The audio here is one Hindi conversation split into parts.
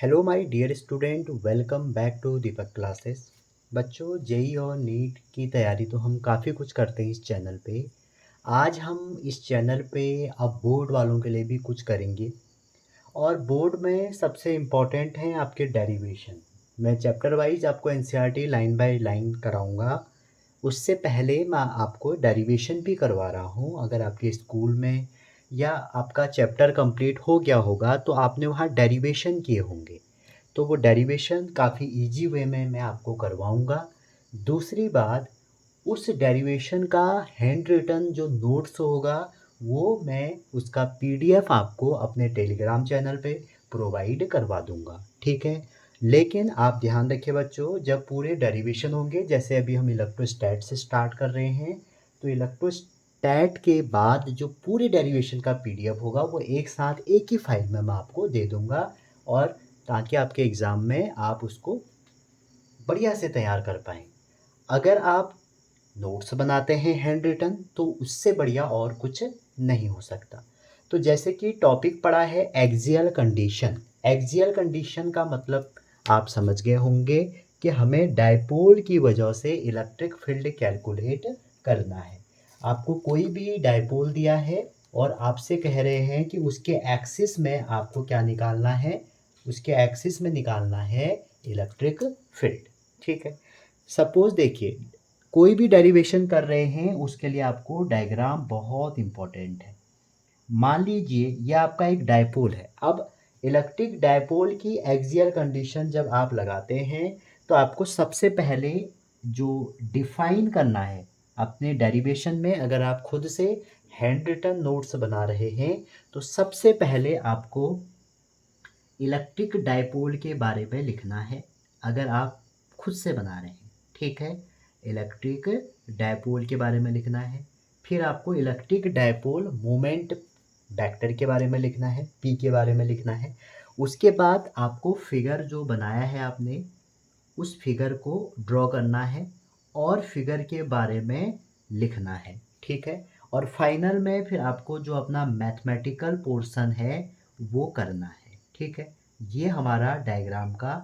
Hello my dear student, welcome back to Deepak classes. बच्चों, जेई और नीट की तैयारी तो हम काफ़ी कुछ करते हैं इस चैनल पे। आज हम इस चैनल पे अब बोर्ड वालों के लिए भी कुछ करेंगे। और बोर्ड में सबसे इम्पोर्टेंट हैं आपके डेरिवेशन। मैं चैप्टर वाइज आपको एनसीईआरटी लाइन बाय लाइन कराऊंगा। उससे पहले मैं आपको डेरिवेशन भी करवा रहा हूँ। अगर आपके स्कूल में या आपका चैप्टर कंप्लीट हो गया होगा तो आपने वहाँ डेरिवेशन किए होंगे, तो वो डेरिवेशन काफ़ी इजी वे में मैं आपको करवाऊँगा। दूसरी बात, उस डेरिवेशन का हैंड रिटन जो नोट्स होगा वो मैं उसका पीडीएफ आपको अपने टेलीग्राम चैनल पे प्रोवाइड करवा दूंगा, ठीक है। लेकिन आप ध्यान रखिए बच्चों, जब पूरे डेरिवेशन होंगे, जैसे अभी हम इलेक्ट्रोस्टैट से स्टार्ट कर रहे हैं, तो इलेक्ट्रोस्टैट के बाद जो पूरे डेरिवेशन का पीडीएफ होगा वो एक साथ एक ही फाइल में मैं आपको दे दूंगा, और ताकि आपके एग्ज़ाम में आप उसको बढ़िया से तैयार कर पाएँ। अगर आप नोट्स बनाते हैं हैंड रिटन तो उससे बढ़िया और कुछ नहीं हो सकता। तो जैसे कि टॉपिक पड़ा है एक्सियल कंडीशन। एक्सियल कंडीशन का मतलब आप समझ गए होंगे कि हमें डायपोल की वजह से इलेक्ट्रिक फील्ड कैलकुलेट करना है। आपको कोई भी डायपोल दिया है और आपसे कह रहे हैं कि उसके एक्सिस में आपको क्या निकालना है, उसके एक्सिस में निकालना है इलेक्ट्रिक फील्ड, ठीक है। सपोज देखिए, कोई भी डेरिवेशन कर रहे हैं उसके लिए आपको डायग्राम बहुत इम्पोर्टेंट है। मान लीजिए ये आपका एक डायपोल है। अब इलेक्ट्रिक डायपोल की एक्सियल कंडीशन जब आप लगाते हैं तो आपको सबसे पहले जो डिफाइन करना है अपने डेरिवेशन में, अगर आप खुद से हैंड रिटन नोट्स बना रहे हैं तो सबसे पहले आपको इलेक्ट्रिक डायपोल के बारे में लिखना है। अगर आप खुद से बना रहे हैं, ठीक है, इलेक्ट्रिक डायपोल के बारे में लिखना है। फिर आपको इलेक्ट्रिक डायपोल मोमेंट वेक्टर के बारे में लिखना है, पी के बारे में लिखना है। उसके बाद आपको फिगर जो बनाया है आपने, उस फिगर को ड्रॉ करना है और फिगर के बारे में लिखना है, ठीक है। और फाइनल में फिर आपको जो अपना मैथमेटिकल पोर्शन है वो करना है, ठीक है। ये हमारा डायग्राम का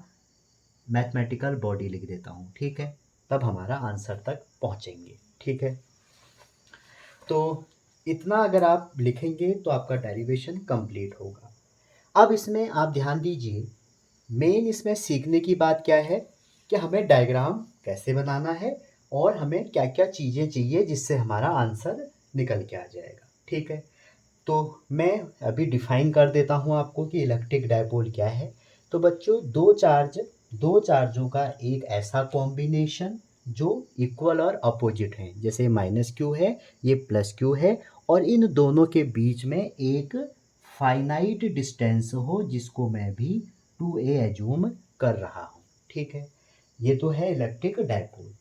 मैथमेटिकल बॉडी लिख देता हूँ, ठीक है, तब हमारा आंसर तक पहुँचेंगे, ठीक है। तो इतना अगर आप लिखेंगे तो आपका डेरिवेशन कंप्लीट होगा। अब इसमें आप ध्यान दीजिए, मेन इसमें सीखने की बात क्या है कि हमें डायग्राम कैसे बनाना है और हमें क्या क्या चीज़ें चाहिए जिससे हमारा आंसर निकल के आ जाएगा, ठीक है। तो मैं अभी डिफाइन कर देता हूँ आपको कि इलेक्ट्रिक डायपोल क्या है। तो बच्चों, दो चार्जों का एक ऐसा कॉम्बिनेशन जो इक्वल और अपोजिट हैं, जैसे माइनस क्यू है, ये प्लस क्यू है, और इन दोनों के बीच में एक फाइनाइट डिस्टेंस हो जिसको मैं भी 2a एज्यूम कर रहा हूँ, ठीक है। ये तो है इलेक्ट्रिक डायपोल।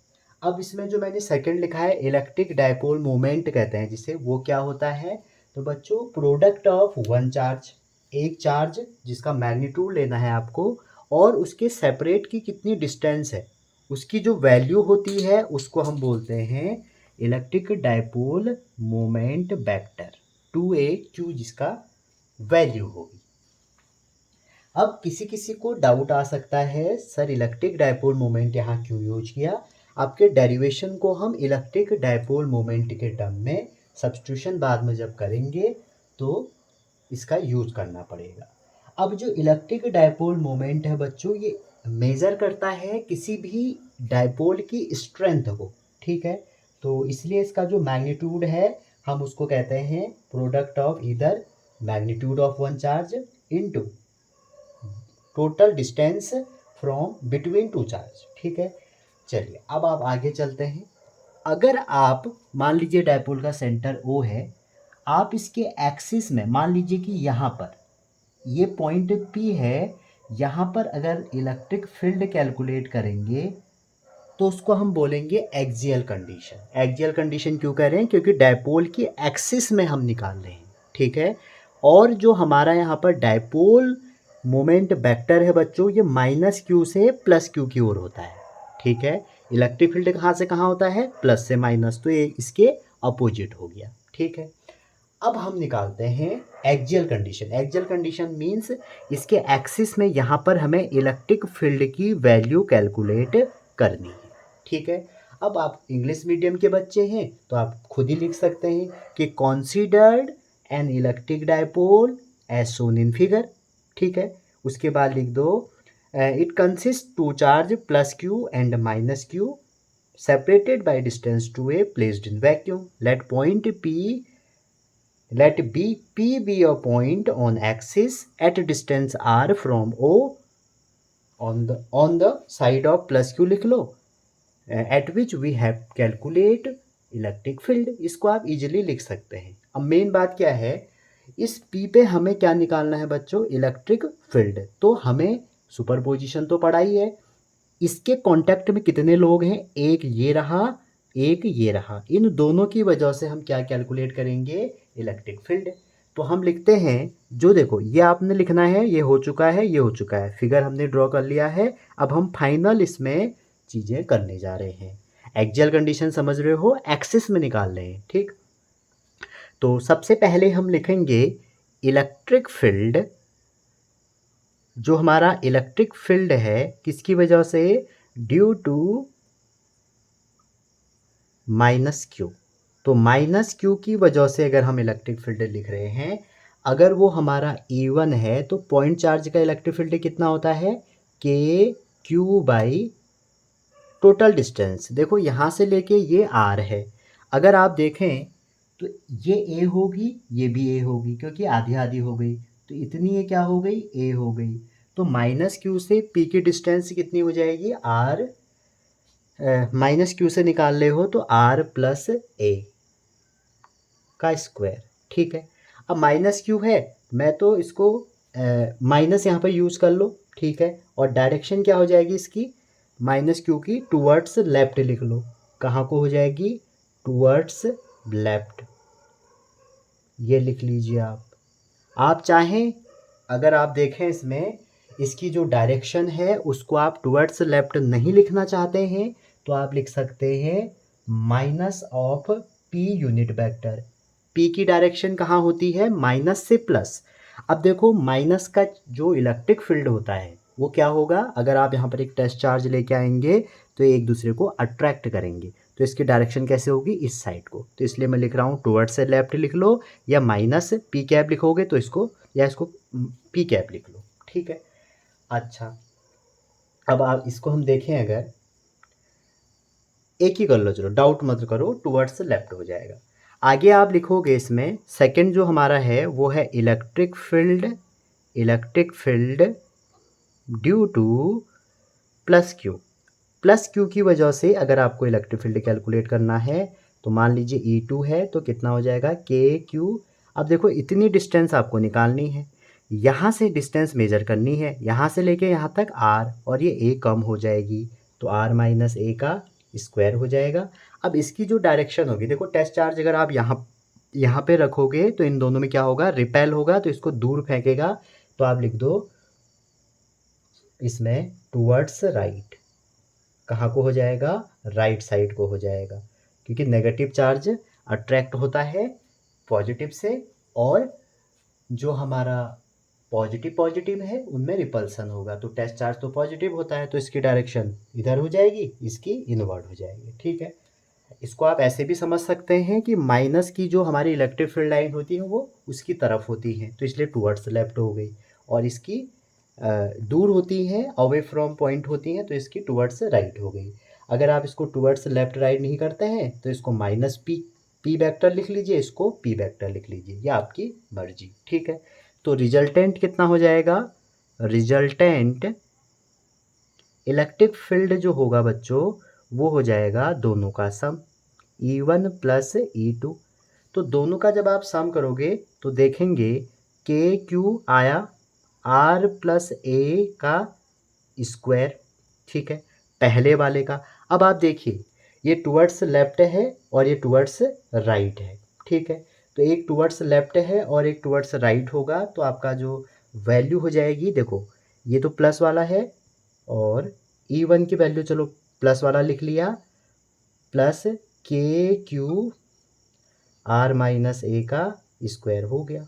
अब इसमें जो मैंने सेकंड लिखा है इलेक्ट्रिक डायपोल मोमेंट कहते हैं जिसे, वो क्या होता है? तो बच्चों, प्रोडक्ट ऑफ वन चार्ज, एक चार्ज जिसका मैग्नीट्यूड लेना है आपको, और उसके सेपरेट की कितनी डिस्टेंस है, उसकी जो वैल्यू होती है उसको हम बोलते हैं electric dipole moment vector, 2a जिसका वैल्यू होगी। अब किसी किसी को डाउट आ सकता है, सर इलेक्ट्रिक डायपोल मोमेंट यहाँ क्यों यूज किया? आपके डेरिवेशन को हम इलेक्ट्रिक डायपोल मोमेंट के टर्म में सब्स्टिट्यूशन बाद में जब करेंगे तो इसका यूज करना पड़ेगा। अब जो इलेक्ट्रिक डायपोल मोमेंट है बच्चों, ये मेज़र करता है किसी भी डायपोल की स्ट्रेंथ को, ठीक है। तो इसलिए इसका जो मैग्नीट्यूड है हम उसको कहते हैं प्रोडक्ट ऑफ इधर magnitude of one charge into total distance from between two charge, ठीक है। चलिए अब आप आगे चलते हैं। अगर आप मान लीजिए डायपोल का सेंटर O है, आप इसके एक्सिस में मान लीजिए कि यहाँ पर ये पॉइंट P है, यहाँ पर अगर इलेक्ट्रिक फील्ड कैलकुलेट करेंगे तो उसको हम बोलेंगे एक्सियल कंडीशन। एक्सियल कंडीशन क्यों कह रहे हैं? क्योंकि डायपोल की एक्सिस में हम निकाल रहे हैं, ठीक है। और जो हमारा यहाँ पर डायपोल मोमेंट वेक्टर है बच्चों, ये माइनस क्यू से प्लस क्यू की ओर होता है, ठीक है। इलेक्ट्रिक फील्ड कहाँ से कहाँ होता है? प्लस से माइनस, तो ये इसके अपोजिट हो गया, ठीक है। अब हम निकालते हैं axial condition. Axial condition means इसके एक्सिस में यहाँ पर हमें इलेक्ट्रिक फील्ड की वैल्यू कैलकुलेट करनी है। ठीक है, अब आप इंग्लिश मीडियम के बच्चे हैं तो आप खुद ही लिख सकते हैं कि considered an electric dipole as shown in figure. ठीक है, उसके बाद लिख दो it consist to charge plus Q and minus Q separated by distance to a placed in vacuum. Let point P be a point on axis at distance r from O on the side of plus q लिख लो at which we have calculate electric field. इसको आप इजीली लिख सकते हैं। अब मेन बात क्या है, इस P पे हमें क्या निकालना है बच्चों, इलेक्ट्रिक फील्ड। तो हमें सुपरपोजिशन तो पढ़ा ही है, इसके कांटेक्ट में कितने लोग हैं, एक ये रहा एक ये रहा, इन दोनों की वजह से हम क्या कैलकुलेट करेंगे, इलेक्ट्रिक फील्ड। तो हम लिखते हैं, जो देखो ये आपने लिखना है, ये हो चुका है, ये हो चुका है, फिगर हमने ड्रॉ कर लिया है। अब हम फाइनल इसमें चीज़ें करने जा रहे हैं। एक्सियल कंडीशन समझ रहे हो, एक्सिस में निकाल रहे हैं। ठीक, तो सबसे पहले हम लिखेंगे इलेक्ट्रिक फील्ड। जो हमारा इलेक्ट्रिक फील्ड है किसकी वजह से, ड्यू टू माइनस क्यू। तो माइनस क्यू की वजह से अगर हम इलेक्ट्रिक फील्ड लिख रहे हैं, अगर वो हमारा E1 है तो पॉइंट चार्ज का इलेक्ट्रिक फील्ड कितना होता है, के क्यू बाई टोटल डिस्टेंस। देखो यहाँ से लेके ये R है, अगर आप देखें तो ये A होगी, ये भी A होगी, क्योंकि आधी आधी हो गई, तो इतनी ये क्या हो गई, A हो गई। तो माइनस क्यू से P की डिस्टेंस कितनी हो जाएगी, R, माइनस क्यू से निकाल ले हो तो R प्लस A का स्क्वायर। ठीक है, अब माइनस क्यू है, मैं तो इसको माइनस यहाँ पर यूज़ कर लो। ठीक है, और डायरेक्शन क्या हो जाएगी इसकी, माइनस क्यू की टूवर्ड्स लेफ्ट लिख लो। कहाँ को हो जाएगी, टूवर्ड्स लेफ्ट, ये लिख लीजिए आप चाहें, अगर आप देखें इसमें इसकी जो डायरेक्शन है उसको आप टुवर्ड्स लेफ्ट नहीं लिखना चाहते हैं तो आप लिख सकते हैं minus of P unit vector. P की डायरेक्शन कहाँ होती है, माइनस से प्लस। अब देखो माइनस का जो इलेक्ट्रिक फील्ड होता है वो क्या होगा, अगर आप यहाँ पर एक टेस्ट चार्ज लेके आएंगे तो एक दूसरे को अट्रैक्ट करेंगे, तो इसकी डायरेक्शन कैसे होगी, इस साइड को। तो इसलिए मैं लिख रहा हूँ टुवर्ड्स से लेफ्ट लिख लो, या माइनस पी कैप लिखोगे तो इसको, या इसको पी कैप लिख लो। ठीक है, अच्छा अब आप इसको हम देखें, अगर एक ही कर लो, चलो डाउट मत करो, टुवर्ड्स लेफ्ट हो जाएगा। आगे आप लिखोगे इसमें सेकंड जो हमारा है वो है electric field, electric field due two plus Q. Plus Q की वजह से अगर आपको इलेक्ट्रिक फील्ड कैलकुलेट करना है तो मान लीजिए E2 है तो कितना हो जाएगा, के क्यू। अब देखो इतनी डिस्टेंस आपको निकालनी है, यहाँ से डिस्टेंस मेजर करनी है, यहाँ से लेके यहाँ तक R, और ये A कम हो जाएगी तो R माइनस A का स्क्वायर हो जाएगा। अब इसकी जो डायरेक्शन होगी, देखो टेस्ट चार्ज अगर आप यहाँ पे रखोगे तो इन दोनों में क्या होगा, रिपेल होगा, तो इसको दूर फेंकेगा। तो आप लिख दो इसमें टूवर्ड्स राइट, कहाँ को हो जाएगा, राइट साइड को हो जाएगा, क्योंकि नेगेटिव चार्ज अट्रैक्ट होता है पॉजिटिव से, और जो हमारा पॉजिटिव है उनमें रिपल्सन होगा। तो टेस्ट चार्ज तो पॉजिटिव होता है तो इसकी डायरेक्शन इधर हो जाएगी, इसकी इनवर्ड हो जाएगी। ठीक है, इसको आप ऐसे भी समझ सकते हैं कि माइनस की जो हमारी इलेक्ट्रिक फील्ड लाइन होती है वो उसकी तरफ होती है, तो इसलिए टुवर्ड्स लेफ्ट हो गई, और इसकी दूर होती हैं, अवे फ्रॉम पॉइंट होती हैं, तो इसकी टुवर्ड्स राइट हो गई। अगर आप इसको टुवर्ड्स लेफ्ट राइट नहीं करते हैं तो इसको माइनस पी वेक्टर लिख लीजिए, इसको पी वेक्टर लिख लीजिए, ये आपकी मर्जी। ठीक है, तो रिजल्टेंट कितना हो जाएगा, रिजल्टेंट इलेक्ट्रिक फील्ड जो होगा बच्चों वो हो जाएगा दोनों का सम, E1 प्लस E2। तो दोनों का जब आप सम करोगे तो देखेंगे के क्यू आया, R प्लस A का स्क्वायर। ठीक है, पहले वाले का। अब आप देखिए ये टुवर्ड्स लेफ्ट है और ये टुवर्ड्स राइट है। ठीक है, तो एक टुवर्ड्स लेफ्ट है और एक टुवर्ड्स राइट होगा, तो आपका जो वैल्यू हो जाएगी, देखो ये तो प्लस वाला है, और E1 की वैल्यू चलो प्लस वाला लिख लिया, प्लस के क्यू R माइनस A का स्क्वायर हो गया।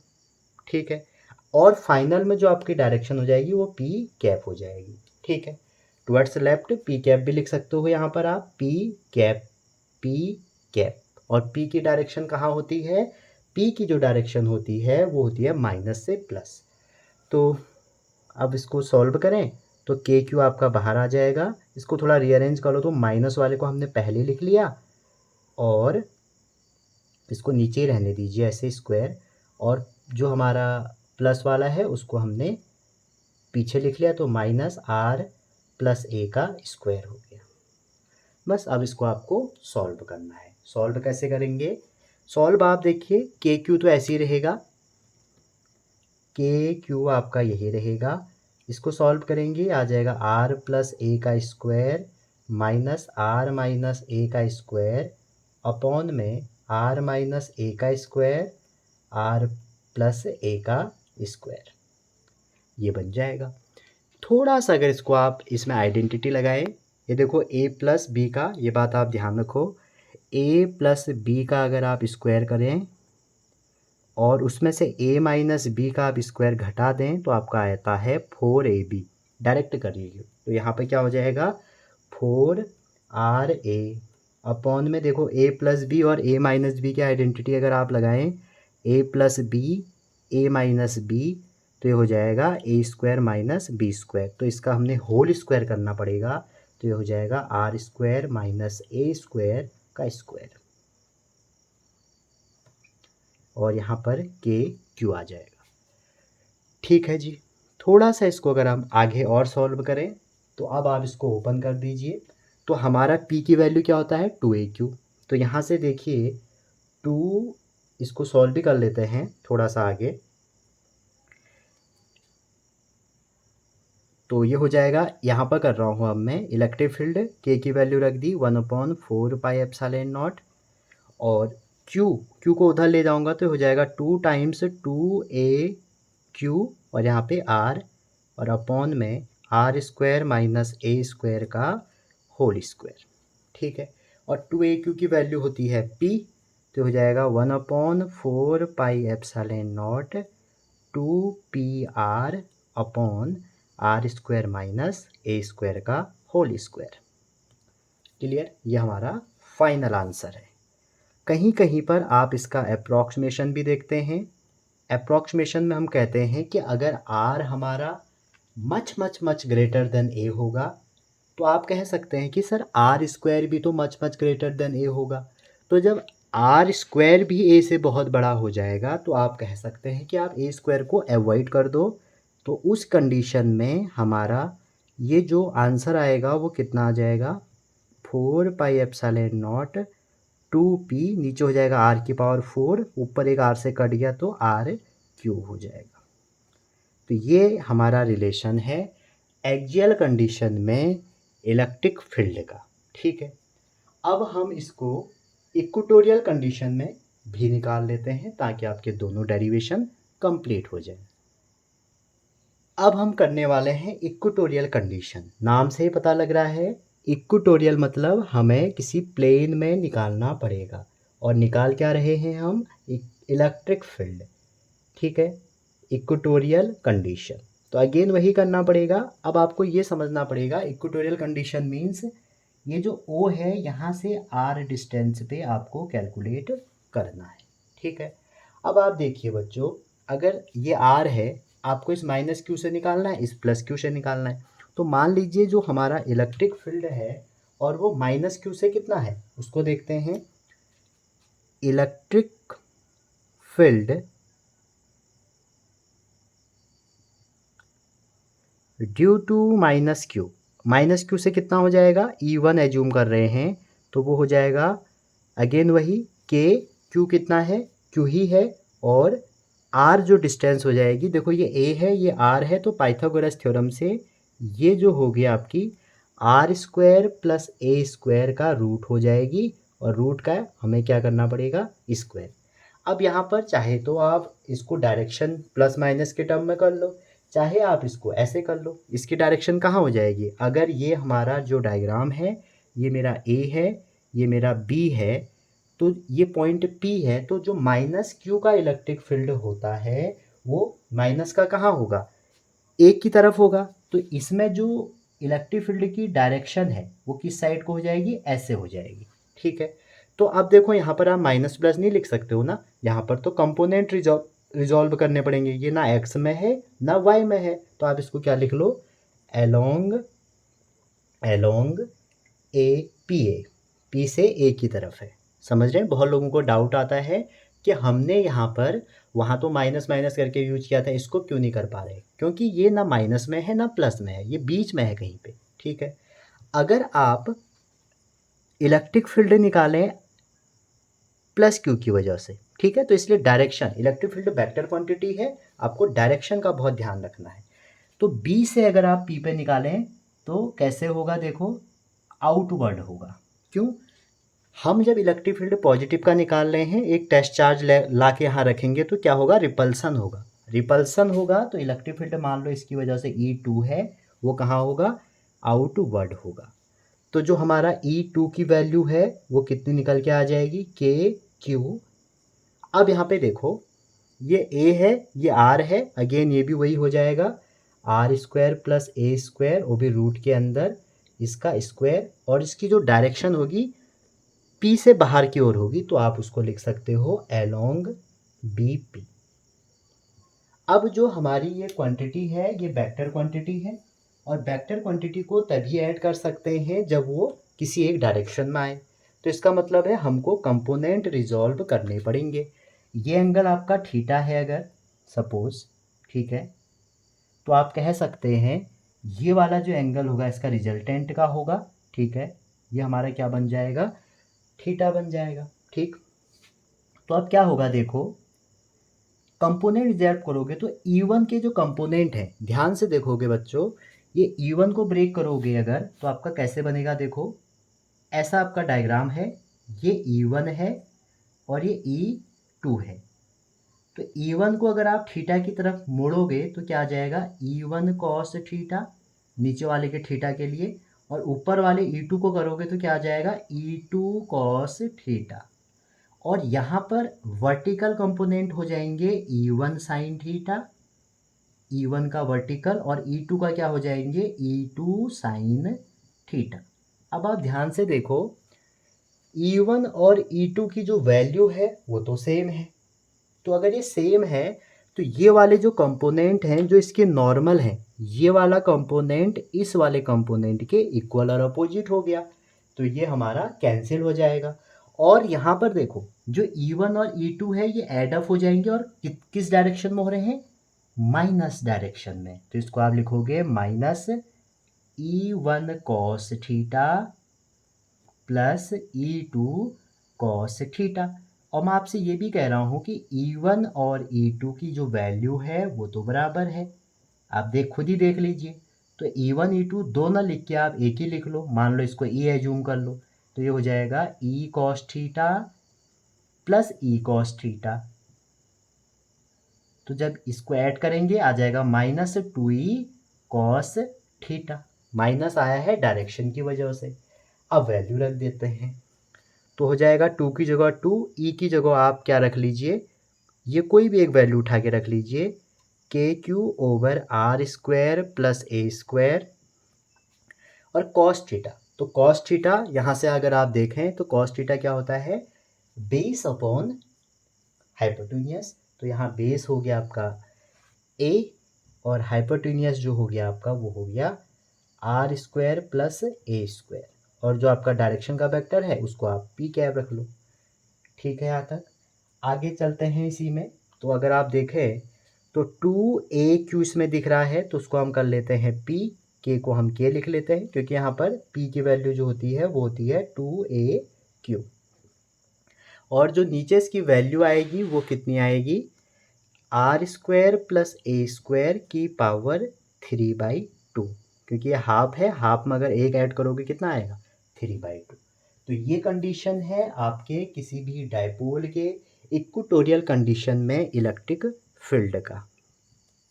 ठीक है, और फाइनल में जो आपकी डायरेक्शन हो जाएगी वो पी कैप हो जाएगी। ठीक है, टुवर्ड्स लेफ्ट पी कैप भी लिख सकते हो यहाँ पर आप, पी कैप, पी कैप। और पी की डायरेक्शन कहाँ होती है, पी की जो डायरेक्शन होती है वो होती है माइनस से प्लस। तो अब इसको सॉल्व करें तो के क्यू आपका बाहर आ जाएगा। इसको थोड़ा रीअरेंज करो तो माइनस वाले को हमने पहले लिख लिया और इसको नीचे ही रहने दीजिए ऐसे स्क्वायर, और जो हमारा प्लस वाला है उसको हमने पीछे लिख लिया, तो माइनस आर प्लस ए का स्क्वायर हो गया। बस अब इसको आपको सॉल्व करना है। सॉल्व कैसे करेंगे, सॉल्व आप देखिए के क्यू तो ऐसे ही रहेगा, के क्यू आपका यही रहेगा। इसको सॉल्व करेंगे आ जाएगा आर प्लस ए का स्क्वायर माइनस ए का स्क्वायर अपॉन में आर माइनस ए का स्क्वायर आर प्लस ए का स्क्वायर, ये बन जाएगा। थोड़ा सा अगर इसको आप इसमें आइडेंटिटी लगाएं, ये देखो a प्लस बी का, ये बात आप ध्यान रखो, a प्लस बी का अगर आप स्क्वायर करें और उसमें से a माइनस बी का आप स्क्वायर घटा दें तो आपका आता है 4ab। डायरेक्ट करिए तो यहाँ पे क्या हो जाएगा 4ra अपॉन में देखो a प्लस बी और a माइनस बी की आइडेंटिटी अगर आप लगाएं, a plus B a minus B, तो ये हो जाएगा A square minus B square. तो इसका हमने होल स्क्वायर करना पड़ेगा, तो ये हो जाएगा आर स्क्वायर माइनस ए स्क्वायर का स्क्वायर, और यहाँ पर के क्यू आ जाएगा। ठीक है जी, थोड़ा सा इसको अगर हम आगे और सॉल्व करें तो अब आप इसको ओपन कर दीजिए, तो हमारा पी की वैल्यू क्या होता है 2aq। तो यहाँ से देखिए 2, इसको सॉल्व भी कर लेते हैं थोड़ा सा आगे, तो ये हो जाएगा, यहाँ पर कर रहा हूँ अब मैं इलेक्ट्रिक फील्ड, के की वैल्यू रख दी 1/4πε0, और क्यू को उधर ले जाऊँगा तो हो जाएगा 2 टाइम्स 2aq, और यहाँ पे r, और अपॉन में आर स्क्वायर माइनस ए स्क्वायर का होल स्क्वायर। ठीक है, और 2aq की वैल्यू होती है p, तो हो जाएगा 1/4πε0 2pr upon r square minus ए स्क्वायर का होल स्क्वायर। क्लियर, ये हमारा फाइनल आंसर है। कहीं कहीं पर आप इसका अप्रॉक्सीमेशन भी देखते हैं। अप्रॉक्सीमेशन में हम कहते हैं कि अगर आर हमारा much much much greater than A होगा तो आप कह सकते हैं कि सर आर स्क्वायर भी तो much much greater than A होगा। तो जब आर स्क्वायर भी ए से बहुत बड़ा हो जाएगा तो आप कह सकते हैं कि आप ए स्क्वायर को अवॉइड कर दो। तो उस कंडीशन में हमारा ये जो आंसर आएगा वो कितना आ जाएगा 4πε0 2p, नीचे हो जाएगा r की पावर 4, ऊपर एक r से कट गया तो r क्यूब हो जाएगा। तो ये हमारा रिलेशन है एक्सियल कंडीशन में इलेक्ट्रिक फील्ड का। ठीक है, अब हम इसको इक्वेटोरियल कंडीशन में भी निकाल लेते हैं ताकि आपके दोनों डेरिवेशन कंप्लीट हो जाए। अब हम करने वाले हैं इक्वेटोरियल कंडीशन। नाम से ही पता लग रहा है इक्वेटोरियल मतलब हमें किसी प्लेन में निकालना पड़ेगा, और निकाल क्या रहे हैं हम, इलेक्ट्रिक फील्ड। ठीक है, इक्वेटोरियल कंडीशन, तो अगेन वही करना पड़ेगा। अब आपको ये समझना पड़ेगा इक्वेटोरियल कंडीशन मीन्स ये जो O है यहाँ से R डिस्टेंस पे आपको कैलकुलेट करना है। ठीक है, अब आप देखिए बच्चों, अगर ये R है, आपको इस माइनस क्यू से निकालना है, इस प्लस क्यू से निकालना है। तो मान लीजिए जो हमारा इलेक्ट्रिक फील्ड है और वो माइनस क्यू से कितना है उसको देखते हैं। Electric field due to minus q से कितना हो जाएगा, E1 एज्यूम कर रहे हैं तो वो हो जाएगा अगेन वही के क्यू कितना है, क्यू ही है, और आर जो डिस्टेंस हो जाएगी, देखो ये ए है ये आर है, तो पाइथागोरस थ्योरम से ये जो होगी आपकी r square plus a square का रूट हो जाएगी, और रूट का हमें क्या करना पड़ेगा स्क्वायर। अब यहाँ पर चाहे तो आप इसको डायरेक्शन प्लस माइनस के टर्म में कर लो, चाहे आप इसको ऐसे कर लो। इसकी डायरेक्शन कहाँ हो जाएगी, अगर ये हमारा जो डायग्राम है ये मेरा ए है ये मेरा बी है, तो ये पॉइंट P है, तो जो माइनस Q का इलेक्ट्रिक फील्ड होता है वो माइनस का कहाँ होगा, एक की तरफ होगा। तो इसमें जो इलेक्ट्रिक फील्ड की डायरेक्शन है वो किस साइड को हो जाएगी, ऐसे हो जाएगी। ठीक है, तो अब देखो यहाँ पर आप माइनस प्लस नहीं लिख सकते हो ना, यहाँ पर तो कंपोनेंट रिजॉल्व करने पड़ेंगे। ये ना एक्स में है ना वाई में है, तो आप इसको क्या लिख लो, एलोंग एलोंग ए, पी से ए की तरफ है। समझ रहे हैं, बहुत लोगों को डाउट आता है कि हमने यहाँ पर वहाँ तो माइनस माइनस करके यूज किया था, इसको क्यों नहीं कर पा रहे, क्योंकि ये ना माइनस में है ना प्लस में है, ये बीच में है कहीं पे। ठीक है, अगर आप इलेक्ट्रिक फील्ड निकालें प्लस क्यू की वजह से, ठीक है, तो इसलिए direction, electric field vector quantity है, आपको डायरेक्शन का बहुत ध्यान रखना है। तो बी से अगर आप पी पे निकालें तो कैसे होगा, देखो आउटवर्ड होगा। क्यों, हम जब इलेक्ट्रिक फील्ड पॉजिटिव का निकाल रहे हैं, एक टेस्ट चार्ज ला के यहाँ रखेंगे तो क्या होगा, रिपल्सन होगा। रिपल्सन होगा तो इलेक्ट्रिक फील्ड मान लो इसकी वजह से E2 है, वो कहाँ होगा, आउटवर्ड होगा। तो जो हमारा E2 की वैल्यू है वो कितनी निकल के आ जाएगी, KQ। अब यहाँ पे देखो, ये A है, ये R है, अगेन ये भी वही हो जाएगा, R² प्लस A², वो भी रूट के अंदर इसका स्क्वायर, और इसकी जो डायरेक्शन होगी P से बाहर की ओर होगी, तो आप उसको लिख सकते हो अलोंग BP। अब जो हमारी ये क्वांटिटी है ये वेक्टर क्वांटिटी है, और वेक्टर क्वांटिटी को तभी ऐड कर सकते हैं जब वो किसी एक डायरेक्शन में आए। तो इसका मतलब है हमको कंपोनेंट रिजॉल्व करने पड़ेंगे। ये एंगल आपका थीटा है अगर सपोज, ठीक है, तो आप कह सकते हैं ये वाला जो एंगल होगा इसका रिजल्टेंट का होगा। ठीक है, ये हमारा क्या बन जाएगा, थीटा बन जाएगा। ठीक, तो अब क्या होगा, देखो कंपोनेंट रिजल्व करोगे तो E1 के जो कंपोनेंट हैं, ध्यान से देखोगे बच्चों, ये E1 को ब्रेक करोगे अगर तो आपका कैसे बनेगा, देखो ऐसा आपका डायग्राम है, ये E1 है और ये E2 है। तो E1 को अगर आप थीटा की तरफ मोड़ोगे तो क्या आ जाएगा, E1 कॉस थीटा, नीचे वाले के थीटा के लिए, और ऊपर वाले E2 को करोगे तो क्या आ जाएगा, E2 कॉस थीटा। और यहाँ पर वर्टिकल कंपोनेंट हो जाएंगे E1 साइन थीटा, E1 का वर्टिकल, और E2 का क्या हो जाएंगे, E2 साइन थीटा। अब आप ध्यान से देखो, E1 और E2 की जो वैल्यू है वो तो सेम है, तो अगर ये सेम है तो ये वाले जो कंपोनेंट हैं जो इसके नॉर्मल हैं, ये वाला कंपोनेंट इस वाले कंपोनेंट के इक्वल और अपोजिट हो गया, तो ये हमारा कैंसिल हो जाएगा। और यहाँ पर देखो जो E1 और E2 है ये एड अप हो जाएंगे, और किस डायरेक्शन में हो रहे हैं, माइनस डायरेक्शन में। तो इसको आप लिखोगे minus E1 cos theta plus E2 cos theta. और मैं आपसे ये भी कह रहा हूँ कि E1 और E2 की जो वैल्यू है वो तो बराबर है, आप खुद ही देख लीजिए। तो E1 E2 दो ना लिख के आप एक ही लिख लो, मान लो इसको E एज्यूम कर लो, तो ये हो जाएगा E cos theta plus E cos theta. तो जब इसको ऐड करेंगे आ जाएगा -2E कॉस थीटा, माइनस आया है डायरेक्शन की वजह से। अब वैल्यू रख देते हैं, तो हो जाएगा 2 की जगह 2, ई की जगह आप क्या रख लीजिए, ये कोई भी एक वैल्यू उठा के रख लीजिए, KQ/R² प्लस A², और कॉस थीटा। तो कॉस थीटा यहाँ से अगर आप देखें तो कॉस थीटा क्या होता है, बेस अपॉन हाइपोटेन्यूज। तो यहाँ बेस हो गया आपका A, और हाइपोटेन्यूज जो हो गया आपका वो हो गया R² प्लस A², और जो आपका डायरेक्शन का वेक्टर है उसको आप P कैप रख लो। ठीक है, यहाँ तक आगे चलते हैं इसी में। तो अगर आप देखें तो 2AQ इसमें दिख रहा है, तो उसको हम कर लेते हैं P, K को हम K लिख लेते हैं, क्योंकि यहाँ पर P की वैल्यू जो होती है वो होती है 2AQ। और जो नीचे इसकी वैल्यू आएगी वो कितनी आएगी, R² प्लस A² की पावर 3/2, क्योंकि ये हाफ है, हाफ में अगर एक ऐड करोगे कितना आएगा, 3/2। तो ये कंडीशन है आपके किसी भी डायपोल के इक्वेटोरियल कंडीशन में इलेक्ट्रिक फील्ड का।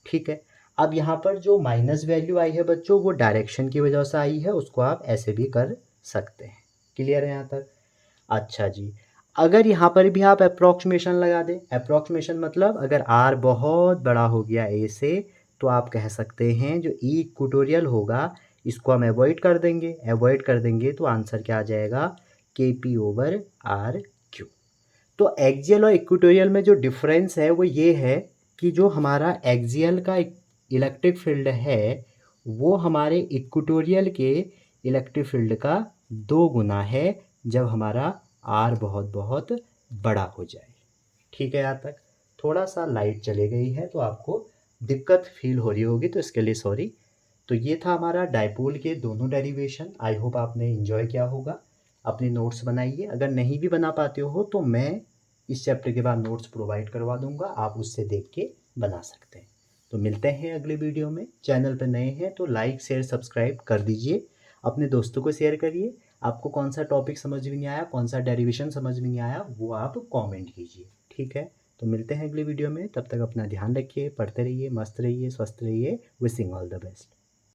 ठीक है, अब यहाँ पर जो माइनस वैल्यू आई है बच्चों वो डायरेक्शन की वजह से आई है, उसको आप ऐसे भी कर सकते हैं। क्लियर है यहाँ तक, अच्छा जी। अगर यहाँ पर भी आप अप्रॉक्सीमेशन लगा दें, अप्रॉक्सीमेशन मतलब अगर आर बहुत बड़ा हो गया ए से, तो आप कह सकते हैं जो ई इक्वेटोरियल होगा इसको हम अवॉइड कर देंगे तो आंसर क्या आ जाएगा, के पी ओवर आर क्यू। तो एक्सियल और इक्वेटोरियल में जो डिफरेंस है वो ये है कि जो हमारा एक्सियल का इलेक्ट्रिक फील्ड है वो हमारे इक्वेटोरियल के इलेक्ट्रिक फील्ड का 2 गुना है जब हमारा आर बहुत बहुत बड़ा हो जाए। ठीक है, यहाँ तक थोड़ा सा लाइट चली गई है तो आपको दिक्कत फील हो रही होगी, तो इसके लिए सॉरी। तो ये था हमारा डायपोल के दोनों डेरिवेशन। आई होप आपने इन्जॉय किया होगा। अपने नोट्स बनाइए, अगर नहीं भी बना पाते हो तो मैं इस चैप्टर के बाद नोट्स प्रोवाइड करवा दूंगा, आप उससे देख के बना सकते हैं। तो मिलते हैं अगले वीडियो में। चैनल पर नए हैं तो लाइक शेयर सब्सक्राइब कर दीजिए, अपने दोस्तों को शेयर करिए। आपको कौन सा टॉपिक समझ में नहीं आया, कौन सा डेरिवेशन समझ में नहीं आया, वो आप कमेंट कीजिए। ठीक है, तो मिलते हैं अगले वीडियो में। तब तक अपना ध्यान रखिए, पढ़ते रहिए, मस्त रहिए, स्वस्थ रहिए। Wishing all the best.